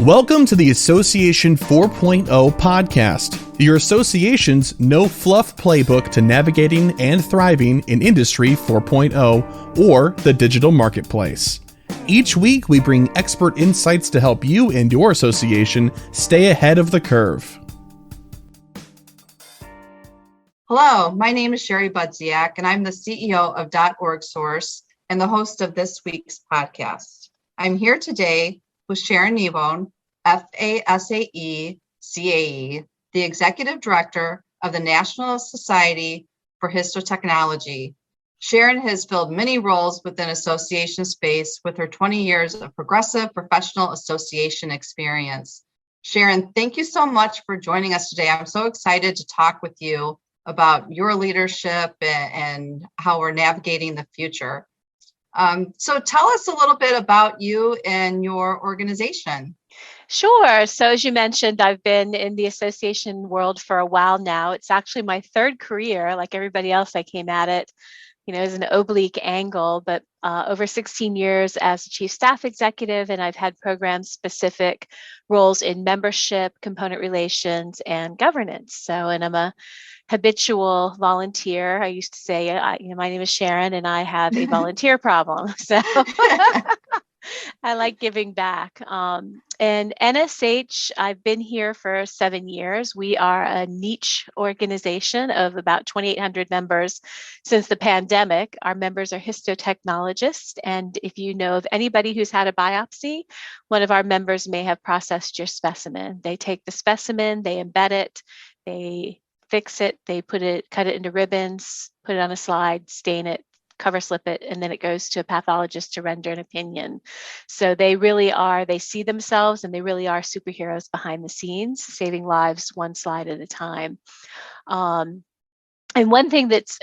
Welcome to the Association 4.0 podcast, your association's no-fluff playbook to navigating and thriving in Industry 4.0 or the digital marketplace. Each week, we bring expert insights to help you and your association stay ahead of the curve. Hello, my name is Sherry Budziak, and I'm the CEO of .org/Source and the host of this week's podcast. I'm here today with Sharon Kneebone, FASAE CAE, the Executive Director of the National Society for Histotechnology. Sharon has filled many roles within association space with her 20 years of progressive professional association experience. Sharon, thank you so much for joining us today. I'm so excited to talk with you about your leadership and how we're navigating the future. So tell us a little bit about you and your organization. Sure. So as you mentioned, I've been in the association world for a while now. It's actually my third career. Like everybody else, I came at it, as an oblique angle, but over 16 years as a chief staff executive, and I've had program-specific roles in membership, component relations, and governance. And I'm a habitual volunteer. I used to say, my name is Sharon and I have a volunteer problem. So I like giving back. And NSH, I've been here for 7 years. We are a niche organization of about 2,800 members since the pandemic. Our members are histotechnologists. And if you know of anybody who's had a biopsy, one of our members may have processed your specimen. They take the specimen, they embed it, they fix it, they cut it into ribbons, put it on a slide, stain it, cover slip it, and then it goes to a pathologist to render an opinion. So they see themselves and they really are superheroes behind the scenes, saving lives one slide at a time. And one thing that's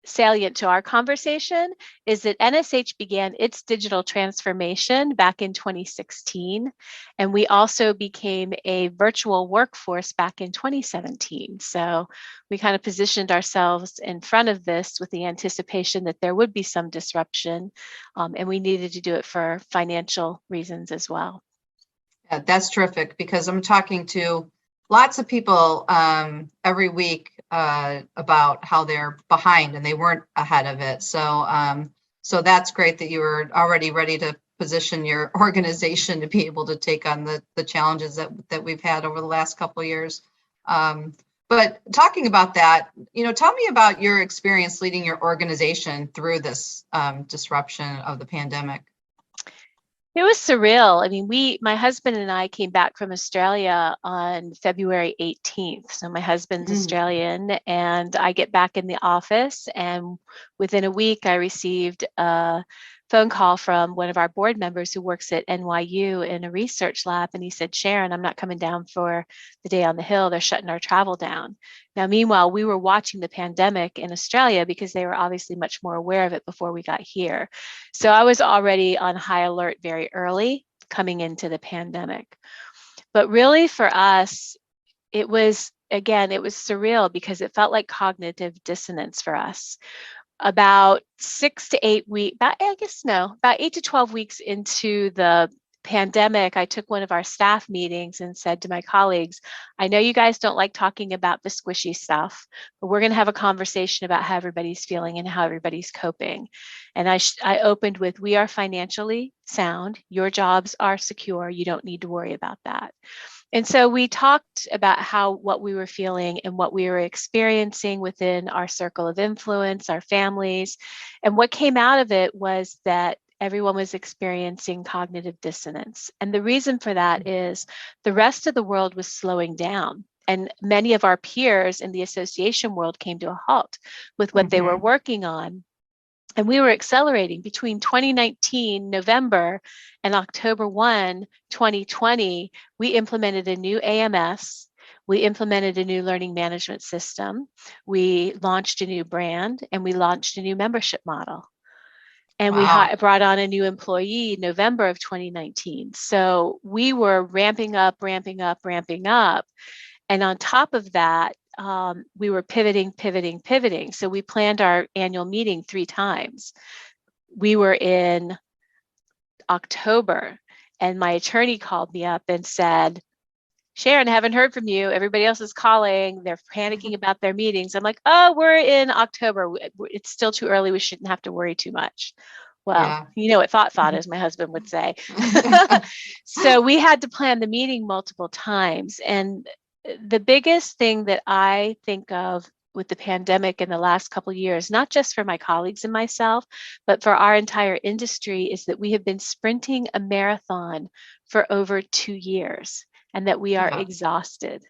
salient to our conversation is that NSH began its digital transformation back in 2016, and we also became a virtual workforce back in 2017. So we kind of positioned ourselves in front of this with the anticipation that there would be some disruption, and we needed to do it for financial reasons as well. Yeah, that's terrific, because I'm talking to lots of people every week about how they're behind and they weren't ahead of it. So that's great that you were already ready to position your organization to be able to take on the challenges that we've had over the last couple of years. But talking about that, tell me about your experience leading your organization through this disruption of the pandemic. It was surreal. I mean, my husband and I came back from Australia on February 18th. So my husband's Australian, and I get back in the office, and within a week I received a phone call from one of our board members who works at NYU in a research lab. And he said, Sharon, I'm not coming down for the day on the Hill. They're shutting our travel down. Now, meanwhile, we were watching the pandemic in Australia because they were obviously much more aware of it before we got here. So I was already on high alert very early coming into the pandemic. But really for us, it was surreal because it felt like cognitive dissonance for us. About 6 to 8 weeks, about 8 to 12 weeks into the pandemic, I took one of our staff meetings and said to my colleagues, I know you guys don't like talking about the squishy stuff, but we're going to have a conversation about how everybody's feeling and how everybody's coping. And I opened with, we are financially sound. Your jobs are secure. You don't need to worry about that. And so we talked about what we were feeling and what we were experiencing within our circle of influence, our families. And what came out of it was that everyone was experiencing cognitive dissonance. And the reason for that is the rest of the world was slowing down. And many of our peers in the association world came to a halt with what they were working on. And we were accelerating between 2019, November, and October 1, 2020. We implemented a new AMS. We implemented a new learning management system. We launched a new brand, and we launched a new membership model. And we brought on a new employee in November of 2019. So we were ramping up. And on top of that, we were pivoting. So we planned our annual meeting 3 times. We were in October And my attorney called me up and said, Sharon, haven't heard from you. Everybody else is calling. They're panicking about their meetings. I'm like, oh, we're in October. It's still too early. We shouldn't have to worry too much. Well, Yeah. you know what thought, as my husband would say. So we had to plan the meeting multiple times. And the biggest thing that I think of with the pandemic in the last couple of years, not just for my colleagues and myself, but for our entire industry, is that we have been sprinting a marathon for over 2 years, and that we are Yeah. exhausted.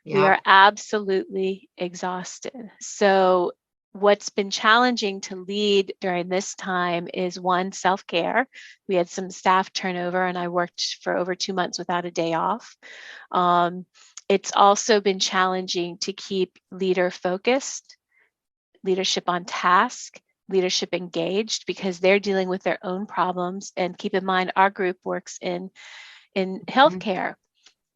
We Yeah. are absolutely exhausted. So what's been challenging to lead during this time is, one, self-care. We had some staff turnover, and I worked for over 2 months without a day off. It's also been challenging to keep leader focused, leadership on task, leadership engaged, because they're dealing with their own problems. And keep in mind, our group works in healthcare.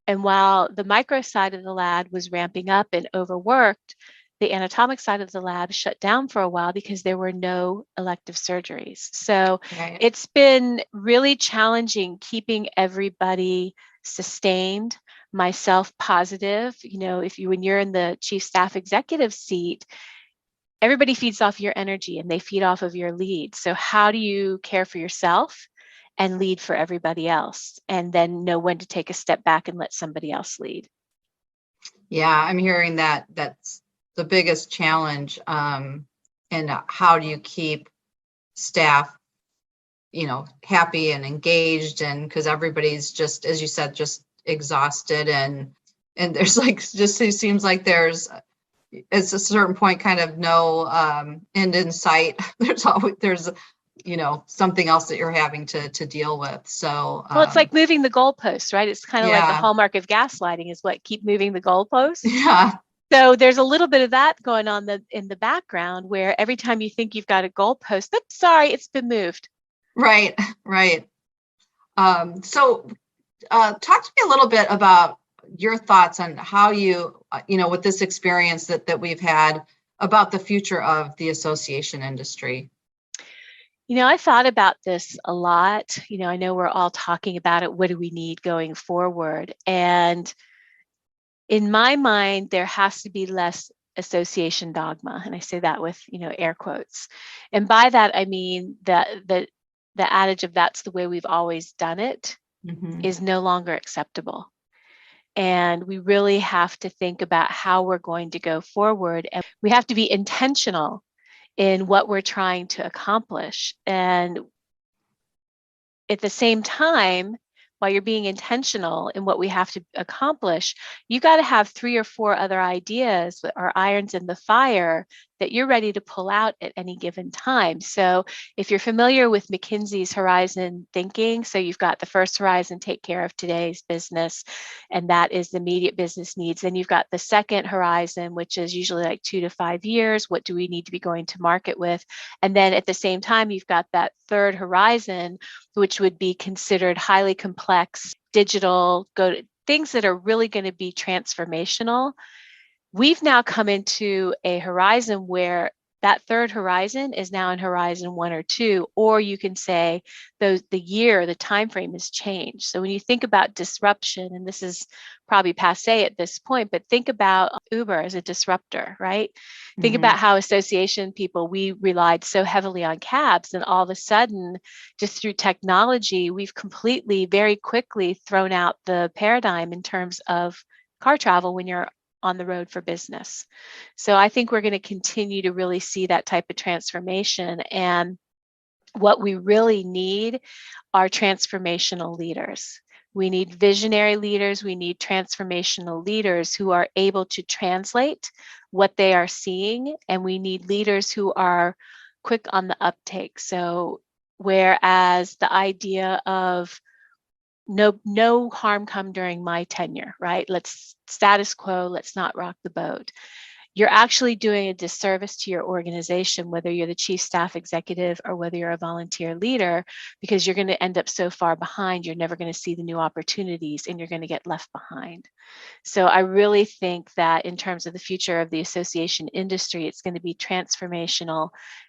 And while the micro side of the lab was ramping up and overworked, the anatomic side of the lab shut down for a while because there were no elective surgeries. So Right. it's been really challenging keeping everybody sustained, myself positive. You know, when you're in the chief staff executive seat, everybody feeds off your energy and they feed off of your lead. So how do you care for yourself and lead for everybody else, and then know when to take a step back and let somebody else lead? Yeah, I'm hearing that that's the biggest challenge. And how do you keep staff, happy and engaged, and because everybody's just, as you said, just exhausted, and there's like, just it seems like there's, it's a certain point, kind of no end in sight. There's something else that you're having to deal with. So Well, it's like moving the goalposts, right? It's kind of like the yeah. hallmark of gaslighting is what, keep moving the goalposts. Yeah. So there's a little bit of that going on in the background, where every time you think you've got a goalpost, oops, sorry, it's been moved. Right. So talk to me a little bit about your thoughts on how you, with this experience that we've had, about the future of the association industry. I thought about this a lot. I know we're all talking about it. What do we need going forward? And in my mind, there has to be less association dogma. And I say that with, air quotes. And by that, I mean that the adage of "that's the way we've always done it" Mm-hmm. is no longer acceptable. And we really have to think about how we're going to go forward. And we have to be intentional in what we're trying to accomplish. And at the same time, while you're being intentional in what we have to accomplish, you got to have 3 or 4 other ideas or irons in the fire that you're ready to pull out at any given time. So if you're familiar with McKinsey's horizon thinking, so you've got the first horizon, take care of today's business, and that is the immediate business needs. Then you've got the second horizon, which is usually like 2 to 5 years. What do we need to be going to market with? And then at the same time, you've got that third horizon, which would be considered highly complex, digital, things that are really going to be transformational. We've now come into a horizon where that third horizon is now in horizon 1 or 2, or you can say the time frame has changed. So when you think about disruption, and this is probably passé at this point, but think about Uber as a disruptor, right? Mm-hmm. Think about how association people, we relied so heavily on cabs, and all of a sudden, just through technology, we've completely, very quickly thrown out the paradigm in terms of car travel when you're on the road for business. So I think we're going to continue to really see that type of transformation. And what we really need are transformational leaders. We need visionary leaders. We need transformational leaders who are able to translate what they are seeing. And we need leaders who are quick on the uptake. So whereas the idea of no harm come during my tenure, right? Let's status quo, let's not rock the boat. You're actually doing a disservice to your organization, whether you're the chief staff executive or whether you're a volunteer leader, because you're going to end up so far behind, you're never going to see the new opportunities and you're going to get left behind. So I really think that in terms of the future of the association industry, it's going to be transformational,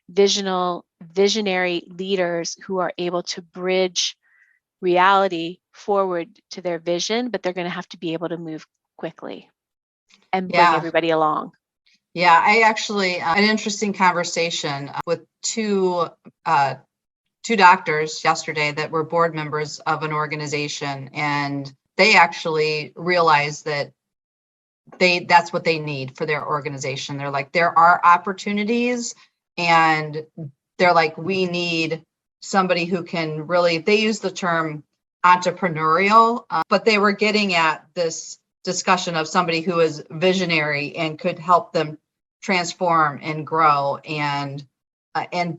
visionary leaders who are able to bridge reality forward to their vision, but they're going to have to be able to move quickly and bring Yeah. everybody along. Yeah, I actually an interesting conversation with two doctors yesterday that were board members of an organization, and they actually realized that that's what they need for their organization. They're like, there are opportunities, and they're like, we need somebody who can really, they use the term entrepreneurial, but they were getting at this discussion of somebody who is visionary and could help them transform and grow and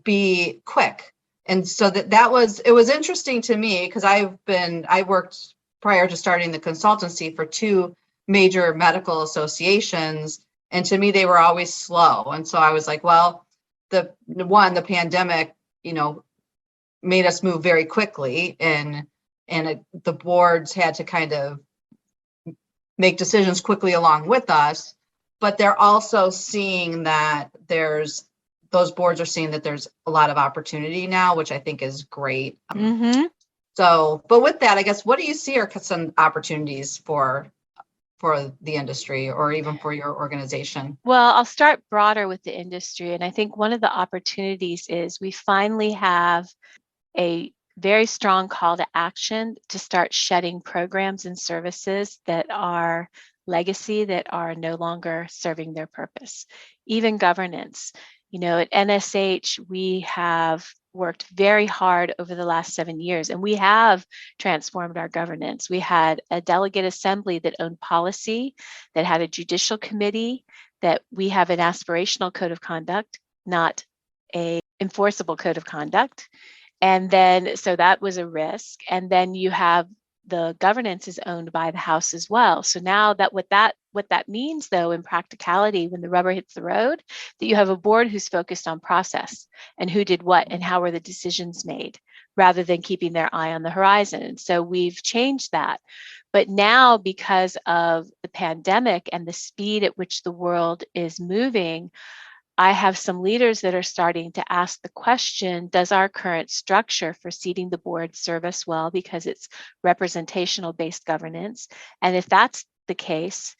be quick. And so it was interesting to me because I worked prior to starting the consultancy for two major medical associations, and to me they were always slow. And so I was like, well, the pandemic, made us move very quickly, and the boards had to kind of make decisions quickly along with us. But they're also seeing that those boards are seeing that there's a lot of opportunity now, which I think is great. So, but with that, I guess, what do you see are some opportunities for the industry or even for your organization? Well, I'll start broader with the industry. And I think one of the opportunities is we finally have a very strong call to action to start shedding programs and services that are legacy, that are no longer serving their purpose. Even governance. At NSH, we have worked very hard over the last 7 years, and we have transformed our governance. We had a delegate assembly that owned policy, that had a judicial committee, that we have an aspirational code of conduct, not a enforceable code of conduct. And then, so that was a risk. And then you have the governance is owned by the House as well. So now what that means, though, in practicality, when the rubber hits the road, that you have a board who's focused on process and who did what and how were the decisions made, rather than keeping their eye on the horizon. And so we've changed that. But now, because of the pandemic and the speed at which the world is moving, I have some leaders that are starting to ask the question, does our current structure for seating the board serve us well because it's representational based governance? And if that's the case,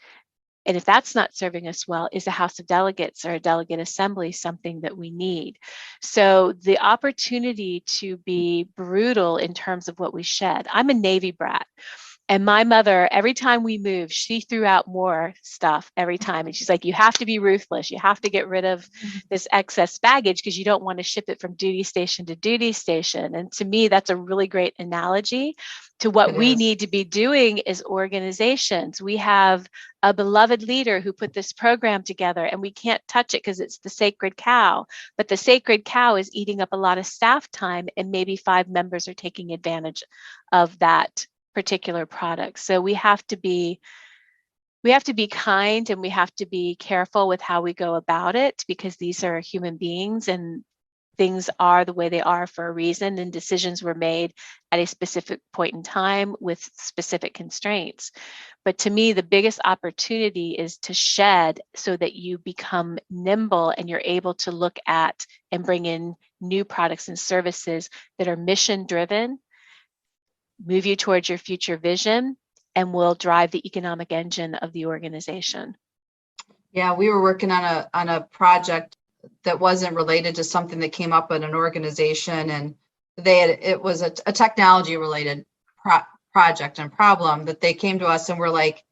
and if that's not serving us well, is a House of Delegates or a delegate assembly something that we need? So the opportunity to be brutal in terms of what we shed. I'm a Navy brat. And my mother, every time we moved, she threw out more stuff every time. And she's like, you have to be ruthless. You have to get rid of this excess baggage because you don't want to ship it from duty station to duty station. And to me, that's a really great analogy to what we need to be doing as organizations. We have a beloved leader who put this program together, and we can't touch it because it's the sacred cow. But the sacred cow is eating up a lot of staff time, and maybe 5 members are taking advantage of that particular product. So we have to be kind, and we have to be careful with how we go about it, because these are human beings and things are the way they are for a reason, and decisions were made at a specific point in time with specific constraints. But to me, the biggest opportunity is to shed so that you become nimble and you're able to look at and bring in new products and services that are mission driven, move you towards your future vision, and will drive the economic engine of the organization. Yeah, we were working on a project that wasn't related to something that came up in an organization, and it was a technology related project and problem that they came to us and were like,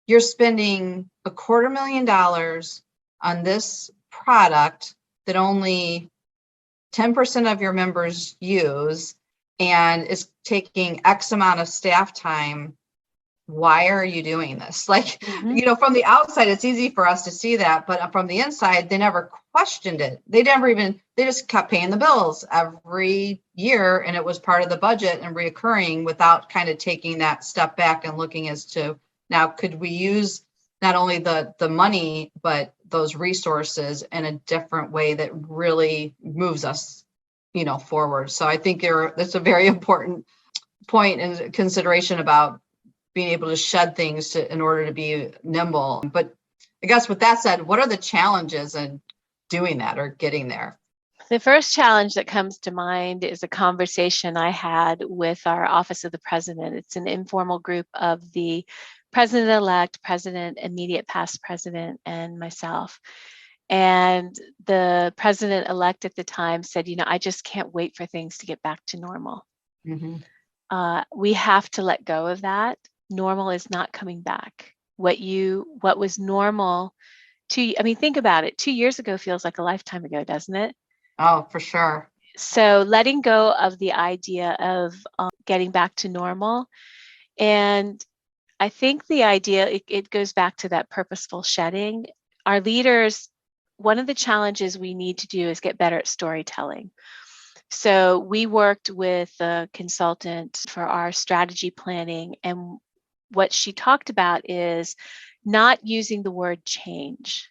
you're spending $250,000 on this product that only 10% of your members use, and is taking X amount of staff time. Why are you doing this? Like, from the outside, it's easy for us to see that, but from the inside, they never questioned it. They just kept paying the bills every year, and it was part of the budget and reoccurring, without kind of taking that step back and looking as to, now, could we use not only the money, but those resources in a different way that really moves us, forward. So I think that's a very important point and consideration about being able to shed things in order to be nimble. But I guess with that said, what are the challenges in doing that or getting there? The first challenge that comes to mind is a conversation I had with our Office of the President. It's an informal group of the President-elect, President, immediate past President, and myself. And the President-elect at the time said, I just can't wait for things to get back to normal. Mm-hmm. We have to let go of that. Normal is not coming back. What was normal think about it. 2 years ago feels like a lifetime ago, doesn't it? Oh, for sure. So letting go of the idea of getting back to normal. And I think the idea, it goes back to that purposeful shedding. Our leaders, one of the challenges we need to do is get better at storytelling. So we worked with a consultant for our strategy planning, and what she talked about is not using the word change.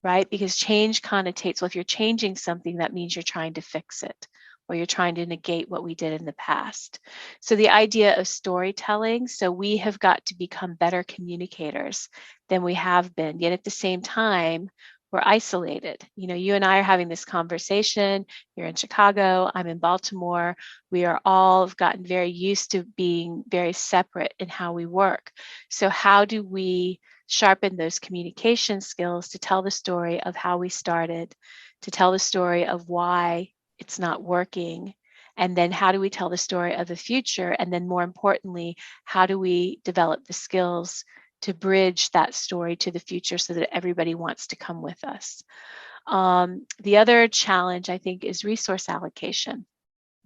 Right? Because change connotates, well, if you're changing something, that means you're trying to fix it or you're trying to negate what we did in the past. So the idea of storytelling, so we have got to become better communicators than we have been, yet at the same time, we're isolated. You and I are having this conversation. You're in Chicago, I'm in Baltimore. We are all gotten very used to being very separate in how we work. So how do we sharpen those communication skills to tell the story of how we started, to tell the story of why it's not working, and then how do we tell the story of the future, and then more importantly, how do we develop the skills to bridge that story to the future so that everybody wants to come with us. The other challenge, I think, is resource allocation.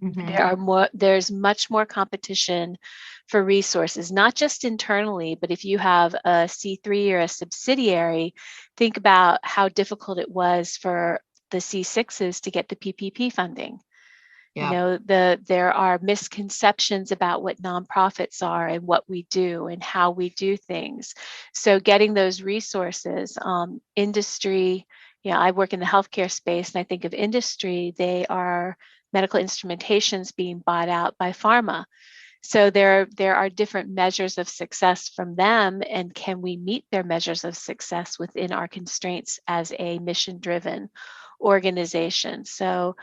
Mm-hmm. There's much more competition for resources, not just internally, but if you have a C3 or a subsidiary, think about how difficult it was for the C6s to get the PPP funding. Yeah. There are misconceptions about what nonprofits are and what we do and how we do things. So getting those resources, industry, I work in the healthcare space, and I think of industry, they are medical instrumentations being bought out by pharma. So there are different measures of success from them, and can we meet their measures of success within our constraints as a mission-driven organization? So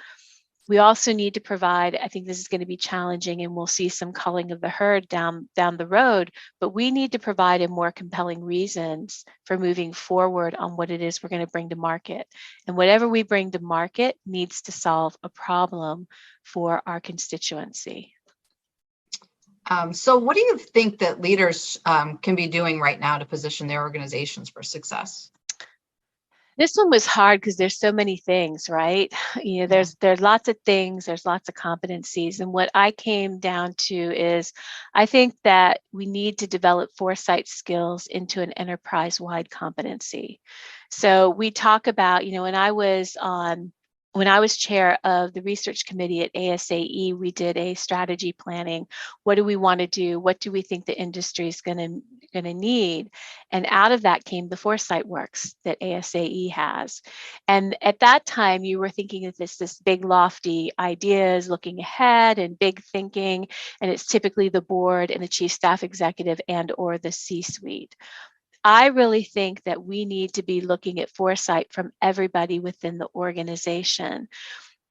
we also need to provide, I think this is going to be challenging, and we'll see some culling of the herd down the road, but we need to provide a more compelling reasons for moving forward on what it is we're going to bring to market. And whatever we bring to market needs to solve a problem for our constituency. So what do you think that leaders can be doing right now to position their organizations for success? This one was hard because there's so many things, right? There's lots of things, there's lots of competencies. And what I came down to is I think that we need to develop foresight skills into an enterprise-wide competency. So we talk about, when I was chair of the research committee at ASAE, we did a strategy planning. What do we want to do? What do we think the industry is going to need? And out of that came the foresight works that ASAE has. And at that time, you were thinking of this big lofty ideas, looking ahead and big thinking, and it's typically the board and the chief staff executive and or the C-suite. I really think that we need to be looking at foresight from everybody within the organization,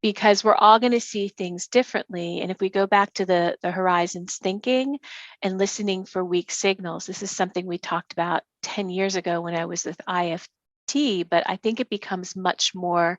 because we're all going to see things differently. And if we go back to the horizons thinking and listening for weak signals, this is something we talked about 10 years ago when I was with IFT, but I think it becomes much more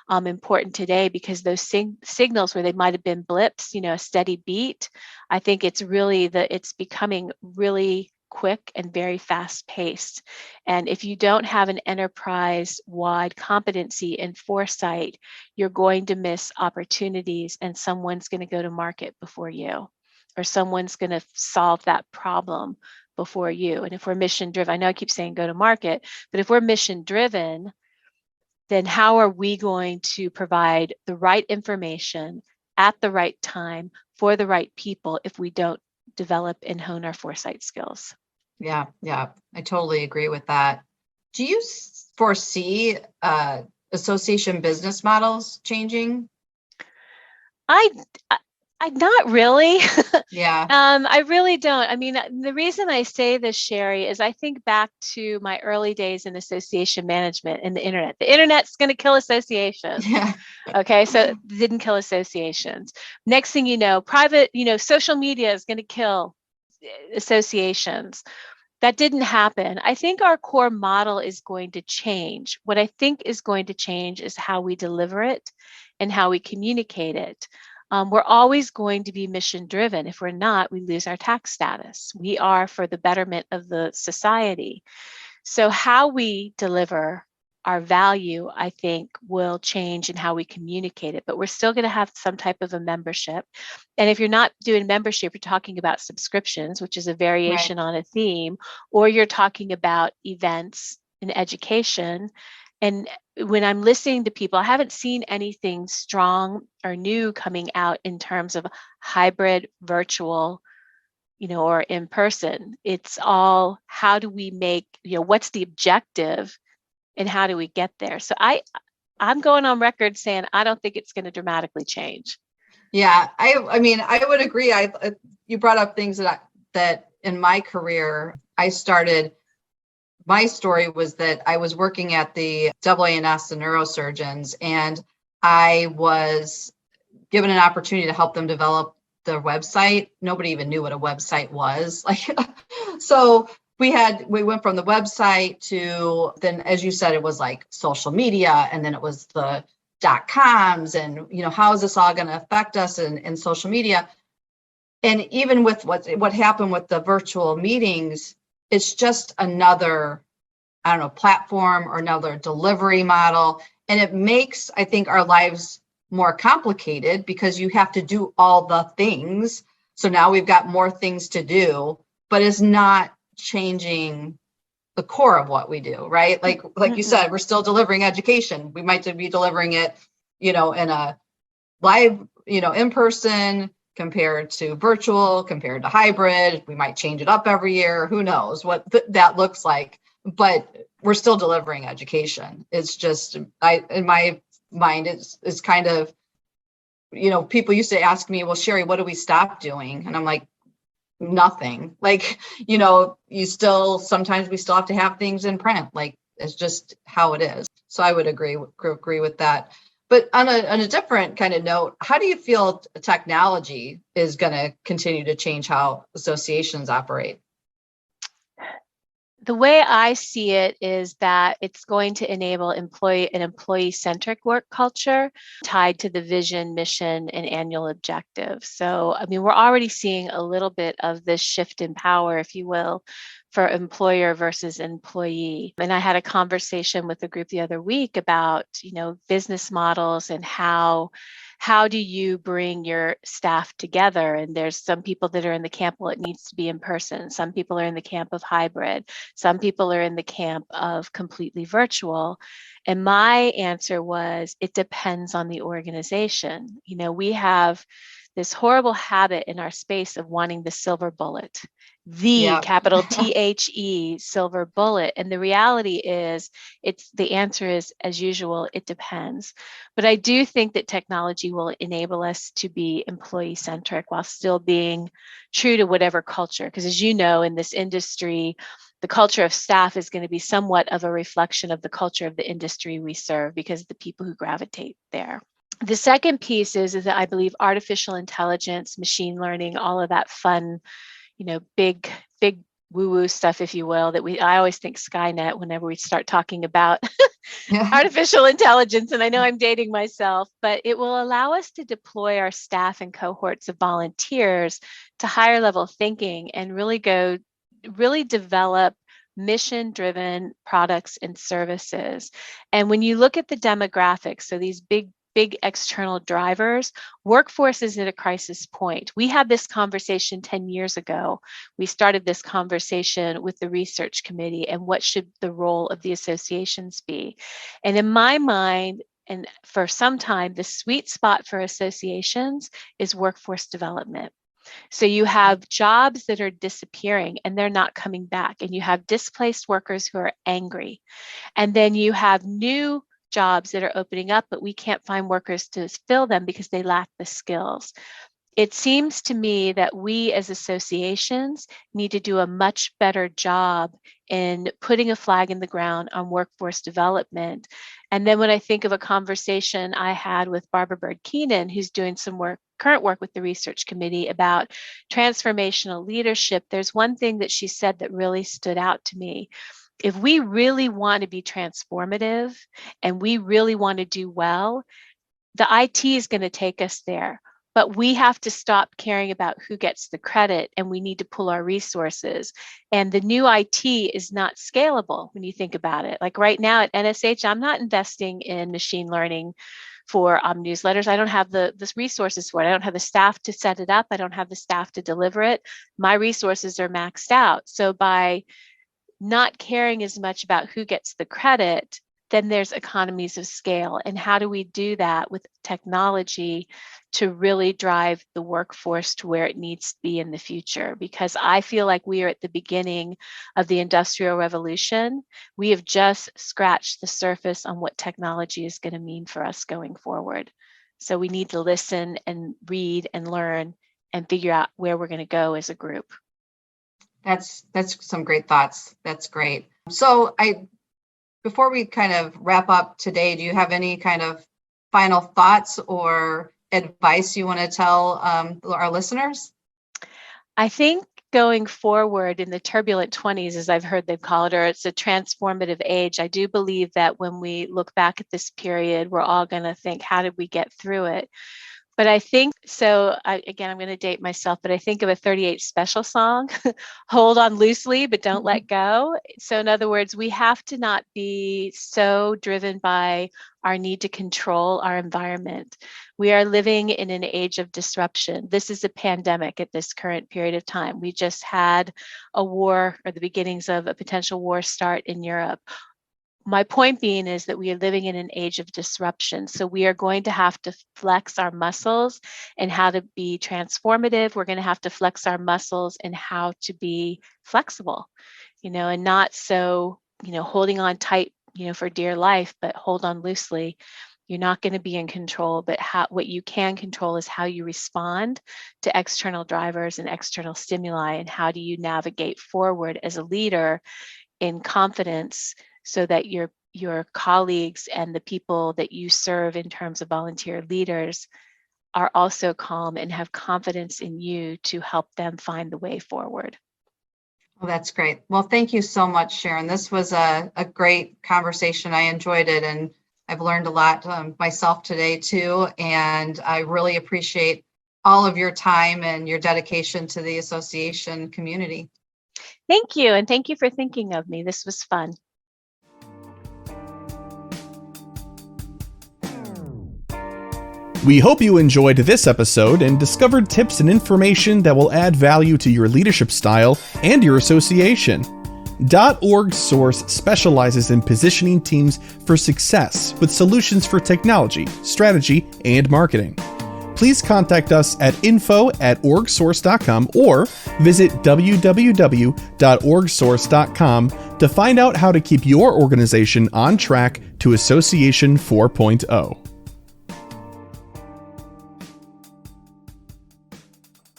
important today, because those signals where they might have been blips, a steady beat, I think it's becoming really quick and very fast paced. And if you don't have an enterprise-wide competency in foresight, you're going to miss opportunities, and someone's going to go to market before you, or someone's going to solve that problem before you. And if we're mission driven, I know I keep saying go to market, but if we're mission driven, then how are we going to provide the right information at the right time for the right people if we don't develop and hone our foresight skills? Yeah, I totally agree with that. Do you foresee association business models changing? Not really. Yeah. I really don't. I mean, the reason I say this, Sherry, is I think back to my early days in association management and the internet. The internet's going to kill associations. Yeah. Okay, so it didn't kill associations. Next thing you know, social media is going to kill associations. That didn't happen. I think our core model is going to change. What I think is going to change is how we deliver it and how we communicate it. We're always going to be mission driven. If we're not, we lose our tax status. We are for the betterment of the society. So how we deliver our value, I think, will change in how we communicate it, but we're still going to have some type of a membership. And if you're not doing membership, you're talking about subscriptions, which is a variation Right. on a theme, or you're talking about events and education. And when I'm listening to people, I haven't seen anything strong or new coming out in terms of hybrid, virtual, or in person. It's all, how do we make, what's the objective and how do we get there? So I'm going on record saying I don't think it's going to dramatically change. Yeah, I mean, I would agree. You brought up things that in my career, my story was that I was working at the AANS, the neurosurgeons, and I was given an opportunity to help them develop their website. Nobody even knew what a website was. So we went from the website to then, as you said, it was like social media, and then it was the .coms, and how is this all going to affect us in social media? And even with what happened with the virtual meetings, it's just another, I don't know, platform or another delivery model. And it makes, I think, our lives more complicated because you have to do all the things. So now we've got more things to do, but it's not changing the core of what we do, right? Like you said, we're still delivering education. We might be delivering it, in a live, in person, compared to virtual, compared to hybrid. We might change it up every year. Who knows what that looks like, but we're still delivering education. It's just, in my mind, it's kind of, people used to ask me, well, Sherry, what do we stop doing? And I'm like, nothing. Sometimes we still have to have things in print. Like, it's just how it is. So I would agree with that. But on a different kind of note, how do you feel technology is going to continue to change how associations operate? The way I see it is that it's going to enable an employee-centric work culture tied to the vision, mission, and annual objective. So, I mean, we're already seeing a little bit of this shift in power, if you will, for employer versus employee. And I had a conversation with a group the other week about, business models and how do you bring your staff together? And there's some people that are in the camp, well, it needs to be in person. Some people are in the camp of hybrid. Some people are in the camp of completely virtual. And my answer was, it depends on the organization. We have this horrible habit in our space of wanting the silver bullet, capital THE silver bullet. And the reality is, the answer is, as usual, it depends. But I do think that technology will enable us to be employee centric while still being true to whatever culture. Because as you know, in this industry, the culture of staff is going to be somewhat of a reflection of the culture of the industry we serve, because of the people who gravitate there. The second piece is that I believe artificial intelligence, machine learning, all of that fun, big woo-woo stuff, if you will, I always think Skynet whenever we start talking about artificial intelligence. And I know I'm dating myself, but it will allow us to deploy our staff and cohorts of volunteers to higher level thinking and really develop mission-driven products and services. And when you look at the demographics, so these big external drivers, workforce is at a crisis point. We had this conversation 10 years ago. We started this conversation with the research committee and what should the role of the associations be. And in my mind, and for some time, the sweet spot for associations is workforce development. So you have jobs that are disappearing and they're not coming back, and you have displaced workers who are angry. And then you have new jobs that are opening up, but we can't find workers to fill them because they lack the skills. It seems to me that we as associations need to do a much better job in putting a flag in the ground on workforce development. And then when I think of a conversation I had with Barbara Bird Keenan, who's doing some current work with the research committee about transformational leadership, there's one thing that she said that really stood out to me. If we really want to be transformative and we really want to do well, the IT is going to take us there. But we have to stop caring about who gets the credit, and we need to pull our resources. And the new IT is not scalable when you think about it. Like right now at NSH, I'm not investing in machine learning for newsletters. I don't have the resources for it. I don't have the staff to set it up. I don't have the staff to deliver it. My resources are maxed out. So by not caring as much about who gets the credit, then there's economies of scale. And how do we do that with technology to really drive the workforce to where it needs to be in the future? Because I feel like we are at the beginning of the Industrial Revolution. We have just scratched the surface on what technology is going to mean for us going forward. So we need to listen and read and learn and figure out where we're going to go as a group. That's some great thoughts. That's great. So before we kind of wrap up today, do you have any kind of final thoughts or advice you want to tell our listeners? I think going forward in the turbulent 20s, as I've heard them call it, or it's a transformative age, I do believe that when we look back at this period, we're all going to think, how did we get through it? But I think, I'm going to date myself, but I think of a 38 Special song, hold on loosely, but don't let go. So in other words, we have to not be so driven by our need to control our environment. We are living in an age of disruption. This is a pandemic at this current period of time. We just had a war, or the beginnings of a potential war start in Europe. My point being is that we are living in an age of disruption. So we are going to have to flex our muscles in how to be transformative. We're going to have to flex our muscles in how to be flexible, and not so, holding on tight, for dear life, but hold on loosely. You're not going to be in control, but what you can control is how you respond to external drivers and external stimuli, and how do you navigate forward as a leader in confidence, so that your colleagues and the people that you serve in terms of volunteer leaders are also calm and have confidence in you to help them find the way forward. Well, that's great. Well, thank you so much, Sharon. This was a great conversation. I enjoyed it, and I've learned a lot myself today too. And I really appreciate all of your time and your dedication to the association community. Thank you. And thank you for thinking of me. This was fun. We hope you enjoyed this episode and discovered tips and information that will add value to your leadership style and your association. .org Source specializes in positioning teams for success with solutions for technology, strategy, and marketing. Please contact us at info@orgsource.com or visit www.orgsource.com to find out how to keep your organization on track to Association 4.0.